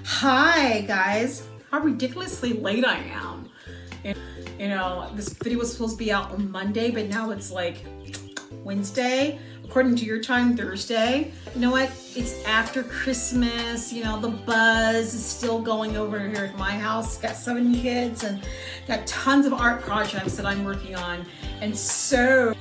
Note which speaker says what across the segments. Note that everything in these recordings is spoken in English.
Speaker 1: Hi guys, how ridiculously late I am. And, you know, this video was supposed to be out on Monday, but now it's like Wednesday, according to your time, Thursday. You know what? It's after Christmas, you know, the buzz is still going over here at my house. Got 7 kids and got tons of art projects that I'm working on. And so,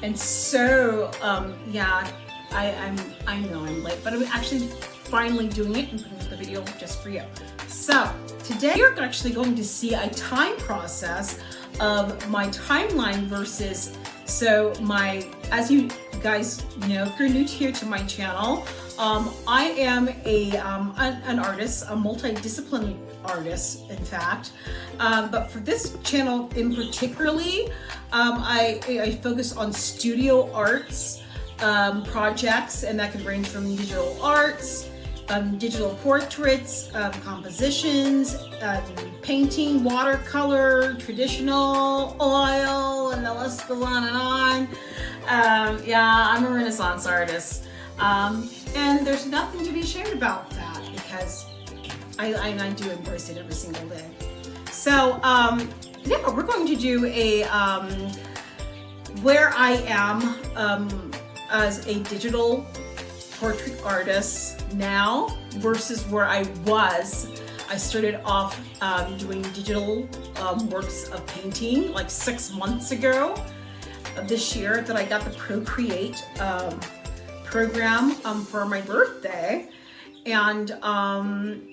Speaker 1: yeah, I know I'm late, but I'm actually finally doing it and putting up the video just for you. So today you're actually going to see a time process of my timeline versus, as you guys know, if you're new here to my channel, I am an artist, a multidisciplinary artist, in fact. But for this channel in particularly, I focus on studio arts projects, and that could range from digital arts, digital portraits, compositions, painting, watercolor, traditional, oil, and the list goes on and on. Yeah, I'm a Renaissance artist. And there's nothing to be ashamed about that because I do embrace it every single day. So, yeah, we're going to do a where I am as a digital portrait artist now versus where I was. I started off doing digital works of painting like 6 months ago of this year that I got the Procreate program for my birthday. And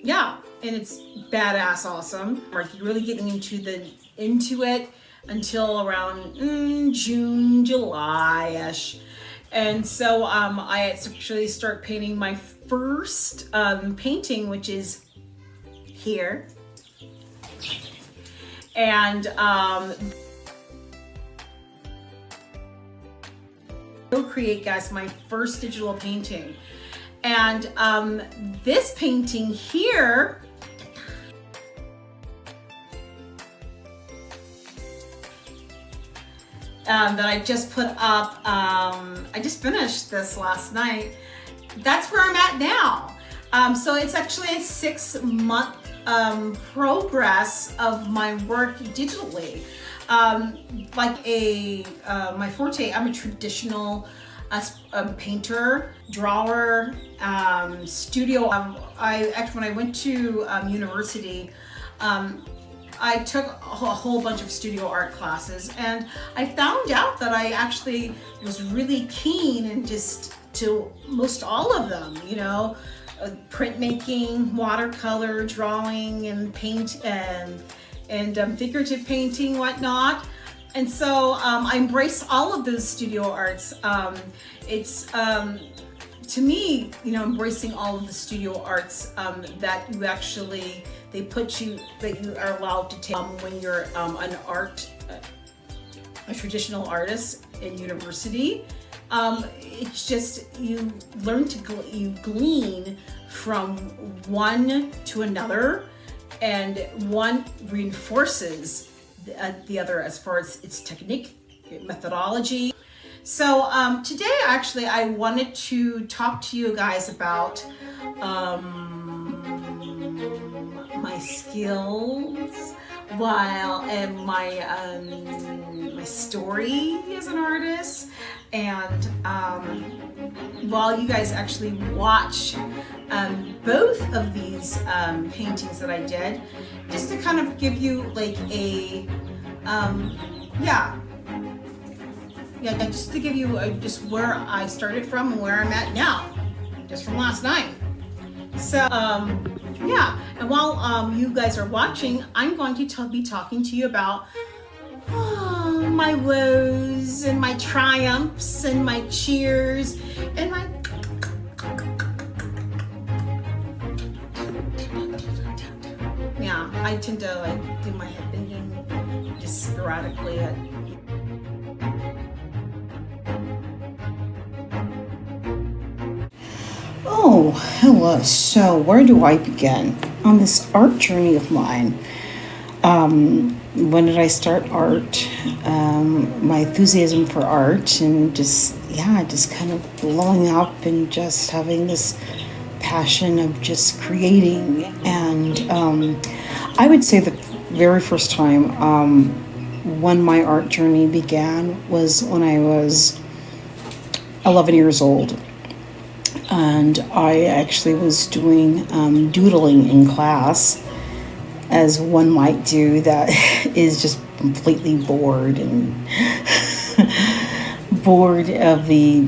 Speaker 1: yeah, and it's badass awesome. We're really getting into it until around June, July-ish. And so I actually start painting my first painting, which is here. And Procreate, guys, my first digital painting. And this painting here, that I just put up, I just finished this last night. That's where I'm at now. So it's actually a 6-month progress of my work digitally. My forte, I'm a traditional painter, drawer, studio. When I went to university, I took a whole bunch of studio art classes, and I found out that I actually was really keen in just to most all of them, you know, printmaking, watercolor, drawing, and paint, and figurative painting, whatnot. And so I embrace all of those studio arts. It's to me, you know, embracing all of the studio arts that you actually, that you are allowed to take when you're a traditional artist in university. It's just, you learn you glean from one to another, and one reinforces the other as far as its technique, methodology. So today, actually, I wanted to talk to you guys about my skills and my story as an artist, and while you guys actually watch both of these paintings that I did, just to kind of give you like a just to give you just where I started from and where I'm at now, just from last night. So yeah, and while you guys are watching, I'm going to be talking to you about my woes and my triumphs and my cheers and my I tend to like do my head banging just sporadically. Oh, hello. So where do I begin on this art journey of mine? When did I start art? My enthusiasm for art, and just kind of blowing up and just having this
Speaker 2: passion of just creating. And I would say the very first time when my art journey began was when I was 11 years old. And I actually was doing doodling in class, as one might do that is just completely bored and bored of the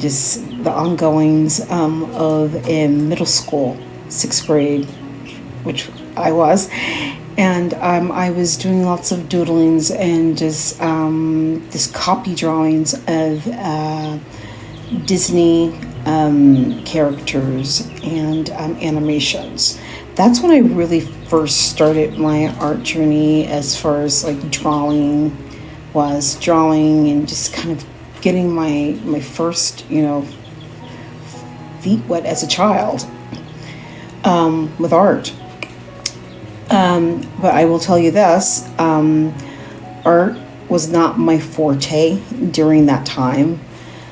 Speaker 2: ongoings of in middle school, 6th grade, which I was. And I was doing lots of doodlings and just copy drawings of Disney characters and animations. That's when I really first started my art journey as far as like drawing and just kind of getting my first, feet wet as a child with art. But I will tell you this, art was not my forte during that time.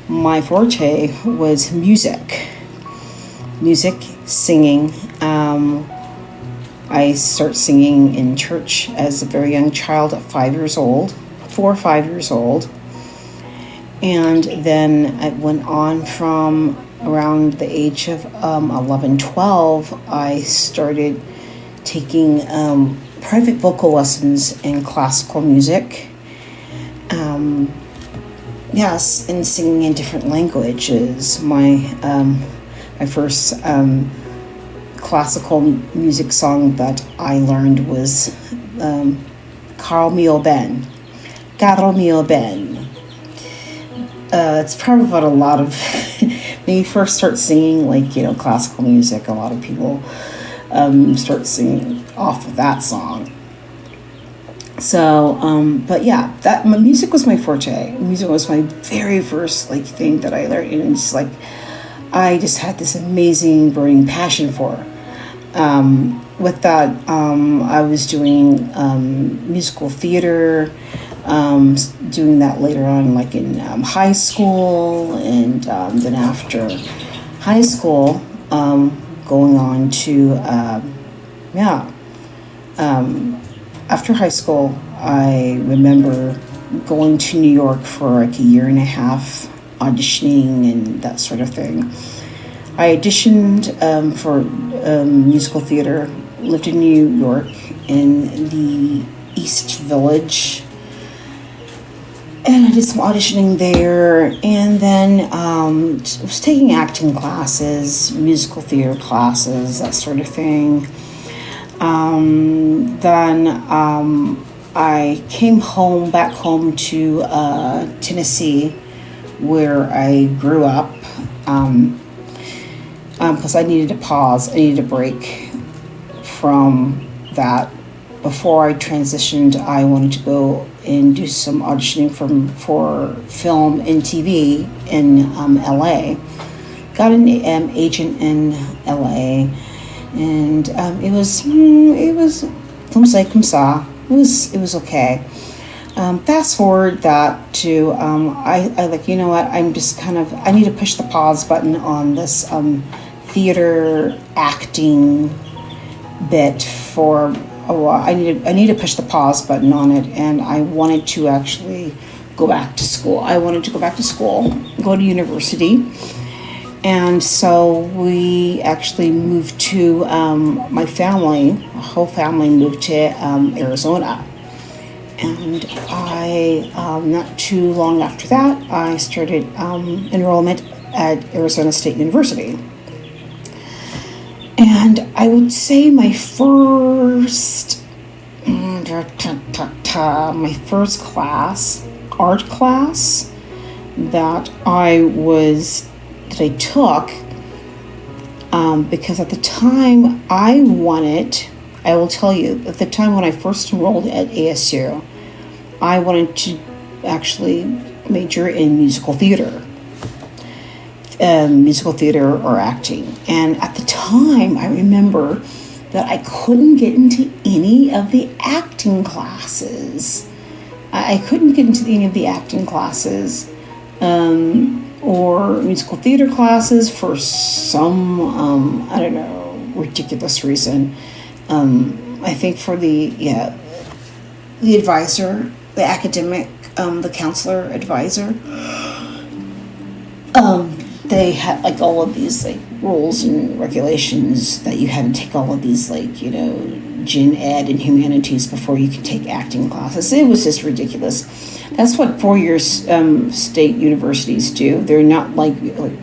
Speaker 2: My forte was music, singing. I started singing in church as a very young child at 4 or 5 years old. And then it went on from around the age of 11, 12, I started taking private vocal lessons in classical music. Yes, and singing in different languages. My first classical music song that I learned was Caro mio ben. It's probably what a lot of, when you first start singing classical music, a lot of people start singing off of that song. So, but yeah, my music was my forte. Music was my very first thing that I learned, and it's I just had this amazing burning passion for. With that, I was doing musical theater, doing that later on, in high school, and then after high school, going on to after high school, I remember going to New York for a year and a half, auditioning and that sort of thing. I auditioned for musical theater, lived in New York in the East Village, and I did some auditioning there, and then was taking acting classes, musical theater classes, that sort of thing. Then I came back home to Tennessee, where I grew up, because I needed a pause, I needed a break from that. Before I transitioned, I wanted to go and do some auditioning for film and TV in LA. Got an agent in LA. And it was comme ça, comme ça. It was okay. Fast forward that to I you know what, I'm just I need to push the pause button on this theater acting bit for a while. I need to push the pause button on it, and I wanted to actually go back to school. Go to university. And so we actually moved to, my whole family moved to Arizona. And I, not too long after that, I started enrollment at Arizona State University. And I would say my first art class that I took, because at the time I will tell you, at the time when I first enrolled at ASU, I wanted to actually major in musical theater or acting. And at the time, I remember that I couldn't get into any of the acting classes. Or musical theater classes for some, I don't know, ridiculous reason. I think for the advisor, the academic, the counselor advisor, they had like all of these like rules and regulations that you had to take all of these like, you know, gen ed and humanities before you could take acting classes. It was just ridiculous. That's what 4-year state universities do. They're not like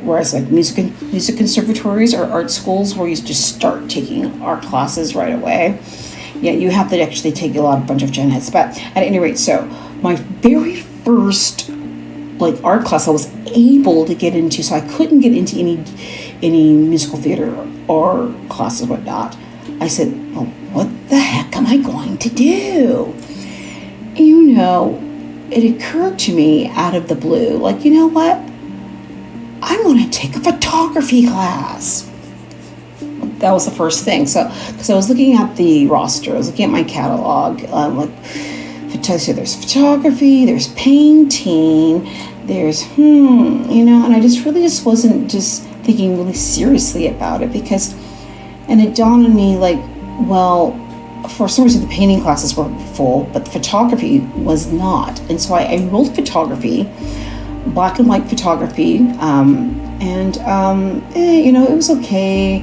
Speaker 2: whereas like music conservatories or art schools where you just start taking art classes right away. Yeah, you have to actually take a bunch of gen eds. But at any rate, so my very first like art class I was able to get into, so I couldn't get into any musical theater or classes, whatnot. I said, well, what the heck am I going to do? You know, it occurred to me out of the blue, like, you know what? I'm going to take a photography class. That was the first thing. So, because I was looking at the roster, I was looking at my catalog, so there's photography, there's painting, there's, you know, and I just wasn't just thinking really seriously about it and it dawned on me like, well, for some reason the painting classes were full, but the photography was not. And so I enrolled photography, black and white photography, you know, it was okay.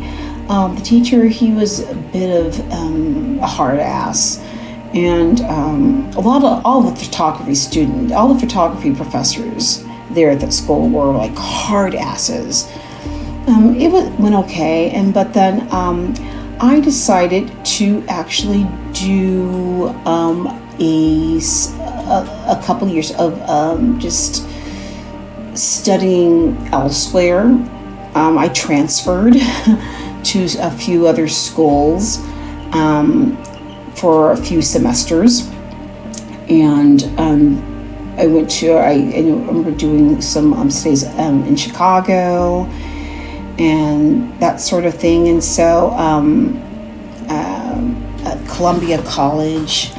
Speaker 2: The teacher, he was a bit of a hard ass. And all the photography professors there at that school were like hard asses. It went okay, but then I decided to actually do a couple years of just studying elsewhere. I transferred to a few other schools for a few semesters, and I remember doing some stays in Chicago and that sort of thing. And so at Columbia College,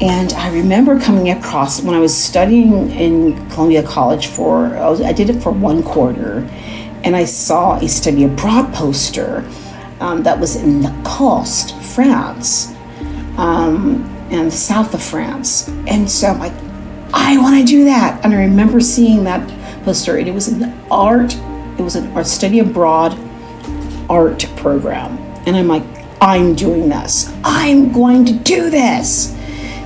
Speaker 2: and I remember coming across when I was studying in Columbia College I did it for 1 quarter, and I saw a study abroad poster that was in Lacoste, France, and the south of France. And so I'm like, I want to do that. And I remember seeing that poster, and it was an art study abroad art program. And I'm like, I'm doing this. I'm going to do this.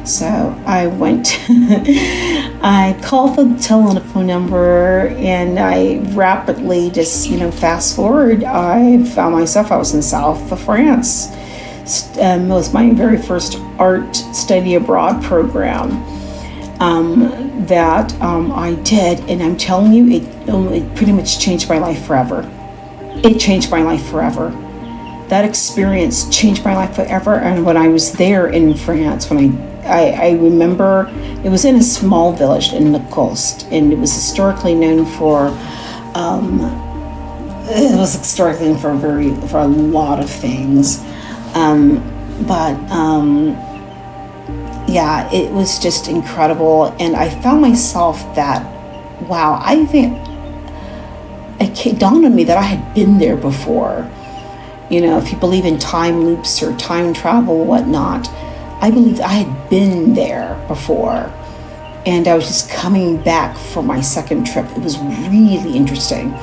Speaker 2: So I went, I called the telephone number, and I rapidly just, fast forward, I found myself, I was in south of France. It was my very first art study abroad program that I did. And I'm telling you, it pretty much changed my life forever. It changed my life forever. That experience changed my life forever. And when I was there in France, when I remember it was in a small village in Lacoste, and it was historically known for for a lot of things. It was just incredible. And I found myself that, wow, I think it dawned on me that I had been there before. If you believe in time loops or time travel, whatnot, I believe I had been there before. And I was just coming back for my second trip. It was really interesting.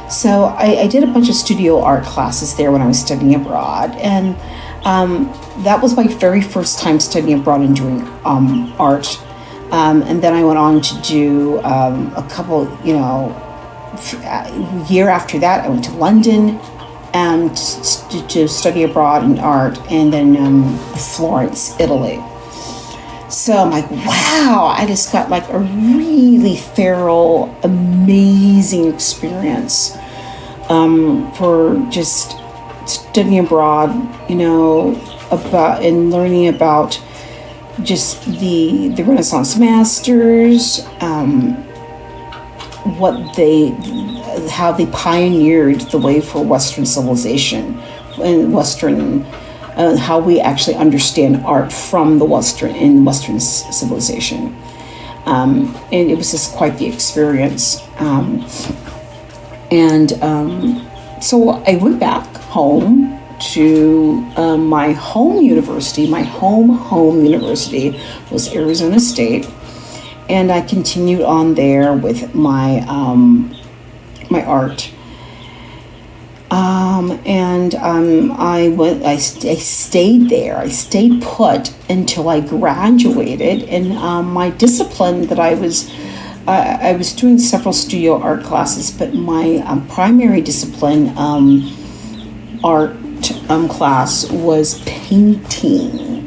Speaker 2: So I did a bunch of studio art classes there when I was studying abroad. And that was my very first time studying abroad and doing art. And then I went on to do a couple, year after that, I went to London to study abroad in art, and then Florence, Italy. So I'm like, wow, I just got like a really thorough, amazing experience for just studying abroad, about and learning about just the Renaissance masters, how they pioneered the way for Western civilization and how we actually understand art from the Western civilization. And it was just quite the experience. So I went back home to my home university. My home university was Arizona State, and I continued on there with my my art. I stayed there. I stayed put until I graduated. And my discipline that I was doing several studio art classes, but my primary discipline art class was painting.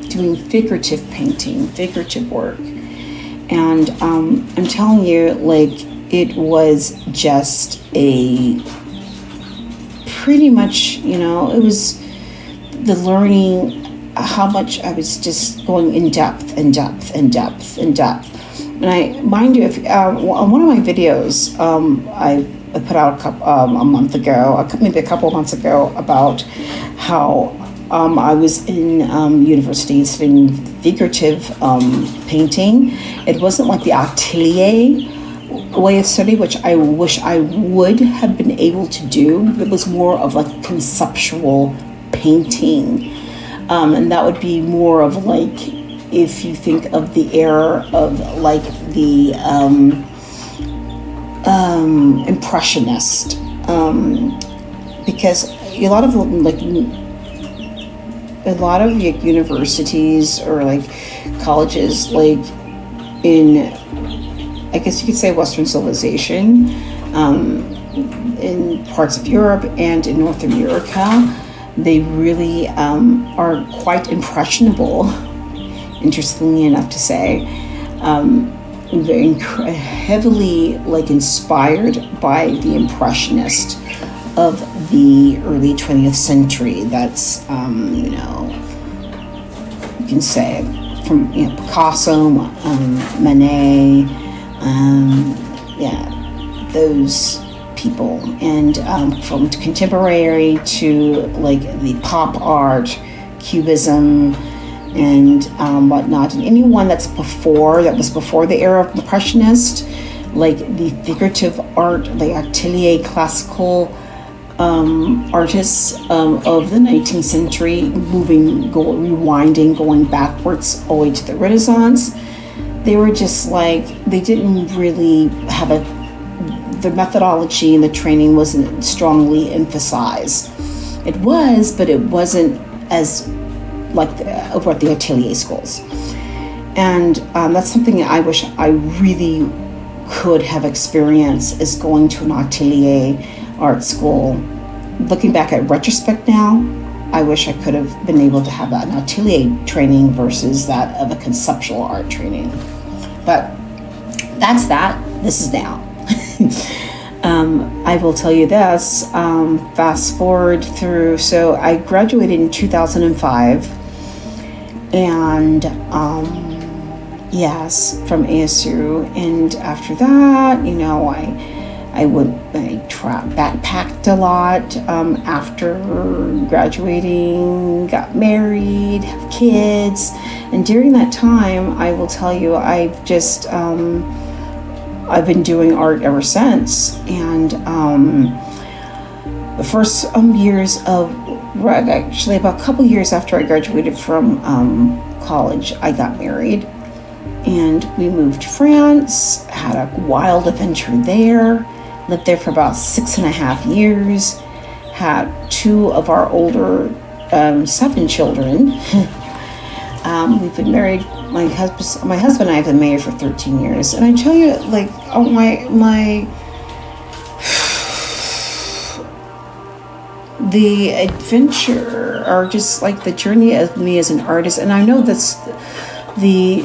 Speaker 2: Doing figurative painting, figurative work. And I'm telling you, like, it was just pretty much, it was the learning how much I was just going in depth. And mind you, if on one of my videos, I put out maybe a couple of months ago, about how I was in university studying figurative painting. It wasn't like the atelier way of study, which I wish I would have been able to do. It was more of like conceptual painting, and that would be more of like, if you think of the era of like the impressionist, because a lot of universities or like colleges, like in, I guess you could say, Western civilization, in parts of Europe and in North America, they really are quite impressionable, interestingly enough to say. Very heavily like inspired by the impressionist of the early 20th century. That's you can say from Picasso, Manet, those people, and from contemporary to like the pop art, Cubism, and whatnot, and anyone that was before the era of Impressionist, like the figurative art, the atelier classical artists of the 19th century, rewinding, going backwards all the way to the Renaissance. They were just like, they didn't really have the methodology and the training wasn't strongly emphasized. It was, but it wasn't as like over at the atelier schools. And that's something I wish I really could have experienced, is going to an atelier art school. Looking back at retrospect now, I wish I could have been able to have an atelier training versus that of a conceptual art training. But that's that. This is now. I will tell you this, fast forward through, so I graduated in 2005, and from ASU, and after that, I backpacked a lot after graduating, got married, have kids, and during that time, I will tell you, I've been doing art ever since. And the first years of, actually about a couple years after I graduated from college, I got married, and we moved to France, had a wild adventure there, lived there for about 6.5 years, had 2 of our older 7 children. We've been married, my husband and I have been married for 13 years. And I tell you, like, the adventure, or just like the journey of me as an artist. And I know that's the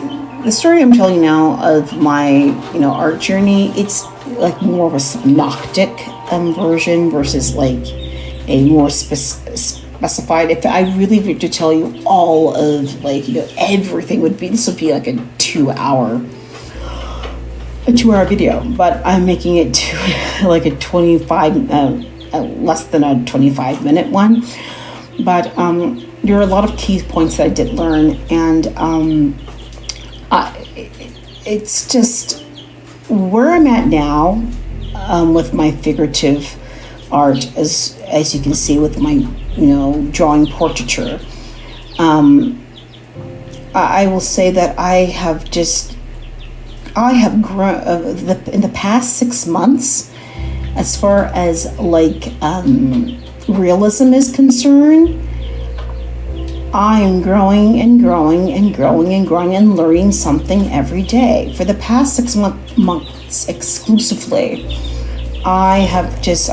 Speaker 2: story I'm telling now of my, art journey. It's like more of a synoptic version versus like a more specified. If I really were to tell you all of everything, this would be like a 2-hour video, but I'm making it to like a 25, less than a 25-minute one. But there are a lot of key points that I did learn, and it's just where I'm at now with my figurative art, as you can see with my, drawing portraiture. I will say that I have grown in the past 6 months, as far as realism is concerned. I am growing and growing and growing and growing and learning something every day. For the past 6 months exclusively, I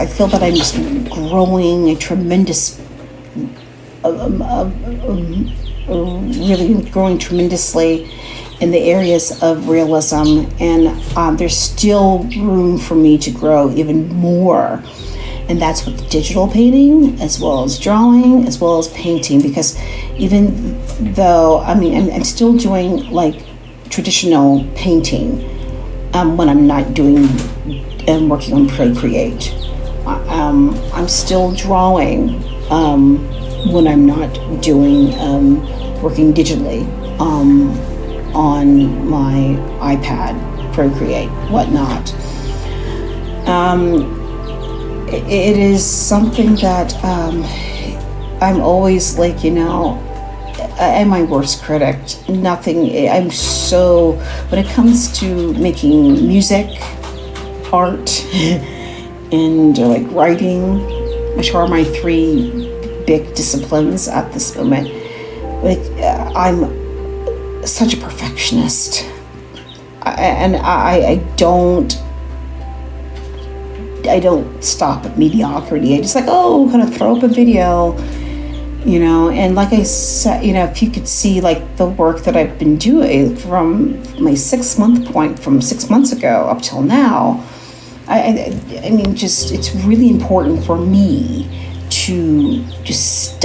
Speaker 2: feel that I'm just growing really growing tremendously in the areas of realism, and there's still room for me to grow even more. And that's with digital painting, as well as drawing, as well as painting, because even though, I'm still doing traditional painting when I'm not working on Procreate. I'm still drawing when I'm not working digitally on my iPad, Procreate, whatnot. It is something that I'm always I'm my worst critic. When it comes to making music, art, and writing, which are my 3 big disciplines at this moment, I'm such a perfectionist, and I don't stop at mediocrity. I just kind of throw up a video, and like I said, if you could see the work that I've been doing from my 6 month point, from 6 months ago up till now, it's really important for me to just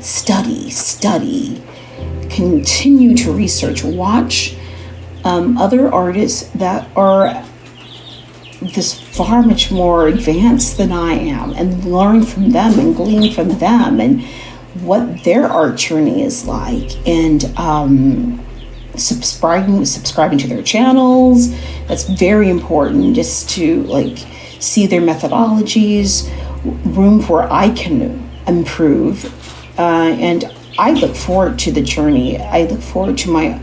Speaker 2: study, continue to research, watch other artists that are just far much more advanced than I am, and learn from them and glean from them and what their art journey is like, and subscribing to their channels. That's very important, just to see their methodologies, room where I can improve, and I look forward to the journey. I look forward to my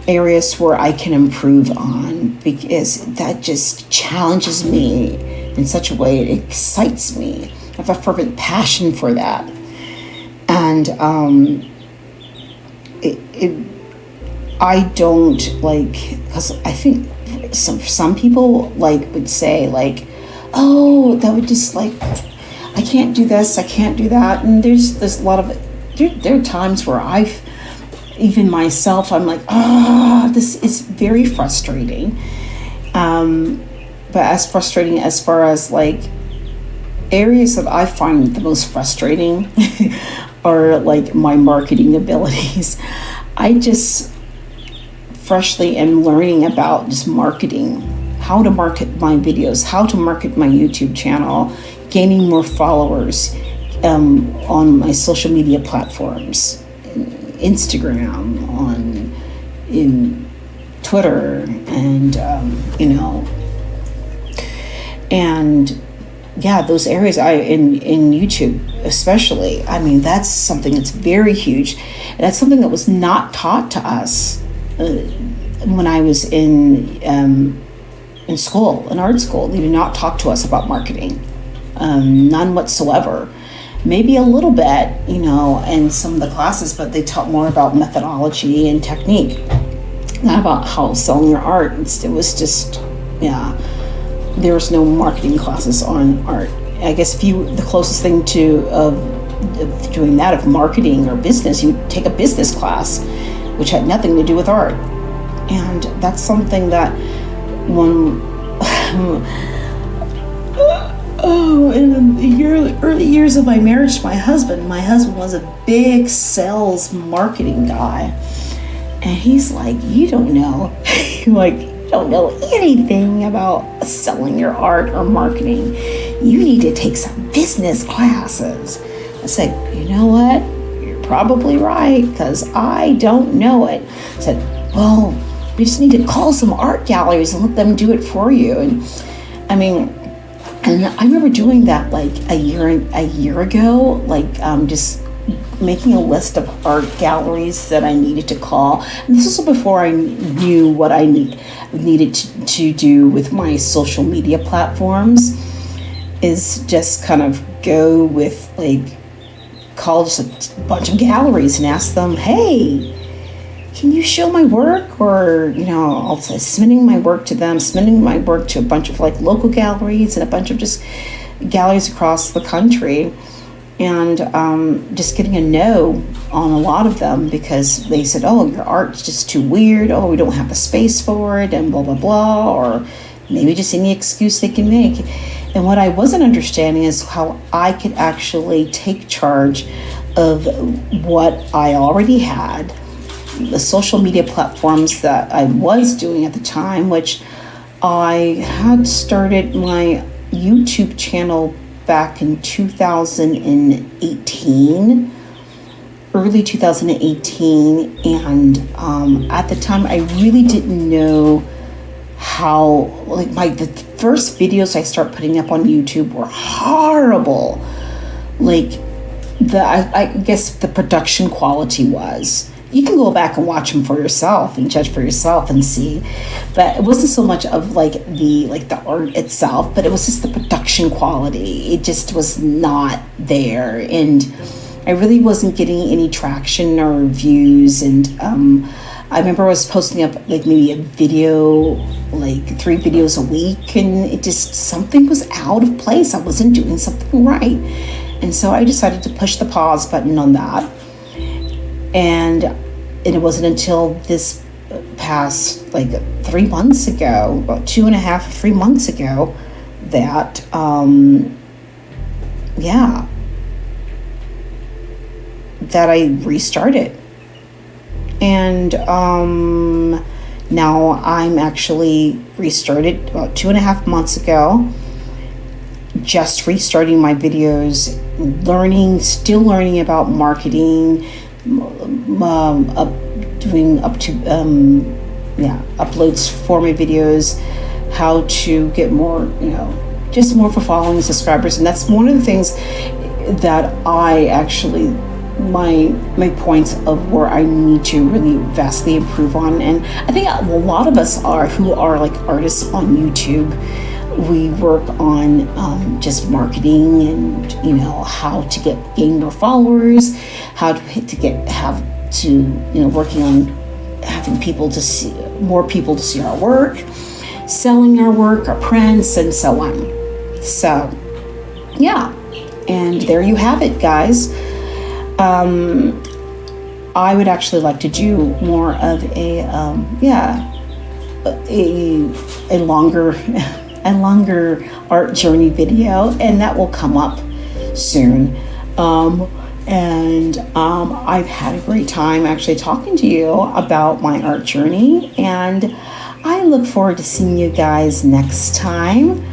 Speaker 2: areas where I can improve on, because that just challenges me in such a way. It excites me. I have a fervent passion for that, and I don't because I think some people would say oh, that would just I can't do this, I can't do that, and there's a lot of there are times where even myself, I'm this is very frustrating. But as frustrating as far as areas that I find the most frustrating are my marketing abilities. I just freshly am learning about just marketing, how to market my videos, how to market my YouTube channel, gaining more followers on my social media platforms. Instagram, in Twitter, and those areas. In YouTube especially. That's something that's very huge. And that's something that was not taught to us when I was in school, in art school. They did not talk to us about marketing, none whatsoever. Maybe a little bit, in some of the classes, but they taught more about methodology and technique, not about how selling your art. It was just, there was no marketing classes on art. I guess the closest thing of doing that, of marketing or business, you would take a business class, which had nothing to do with art. And that's something that in the early years of my marriage to my husband was a big sales marketing guy. And he's you don't know. You don't know anything about selling your art or marketing. You need to take some business classes. I said, you know what? You're probably right, because I don't know it. I said, well, we just need to call some art galleries and let them do it for you. And And I remember doing that like a year ago, like just making a list of art galleries that I needed to call. And this was before I knew what I needed to do with my social media platforms, is just kind of go with like, call just a bunch of galleries and ask them, hey, can you show my work? Or, I'll say submitting my work to them, submitting my work to a bunch of like local galleries and a bunch of just galleries across the country. And just getting a no on a lot of them because they said, oh, your art's just too weird. Oh, we don't have the space for it, and blah, blah, blah. Or maybe just any excuse they can make. And what I wasn't understanding is how I could actually take charge of what I already had, the social media platforms that I was doing at the time, which I had started my YouTube channel back in 2018, early 2018. And at the time, I really didn't know how, like the first videos I start putting up on YouTube were horrible. Like I guess the production quality was. You can go back and watch them for yourself and judge for yourself and see. But it wasn't so much of like the art itself, but it was just the production quality. It just was not there. And I really wasn't getting any traction or views. And I remember I was posting up like maybe a video, like 3 videos a week, and it just, something was out of place. I wasn't doing something right. And so I decided to push the pause button on that. And it wasn't until this past like 3 months ago, about 2.5, 3 months ago, that that I restarted. And now I'm actually restarted about 2.5 months ago, just restarting my videos, still learning about marketing, doing uploads for my videos, how to get more, just more for following subscribers. And that's one of the things that I actually, my points of where I need to really vastly improve on. And I think a lot of us who are like artists on YouTube, we work on just marketing and how to gain more followers, how to working on having more people to see our work, selling our work, our prints, and so on. So yeah, and there you have it, guys. I would actually like to do more of a longer a longer art journey video, and that will come up soon. I've had a great time actually talking to you about my art journey, and I look forward to seeing you guys next time.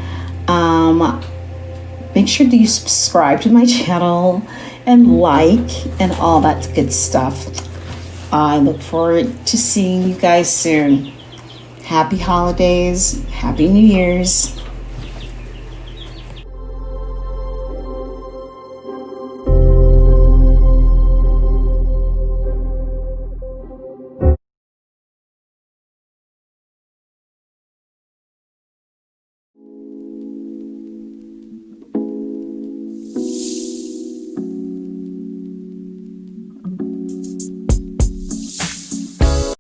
Speaker 2: Make sure that you subscribe to my channel and like and all that good stuff. I look forward to seeing you guys soon. Happy holidays, happy New Year's.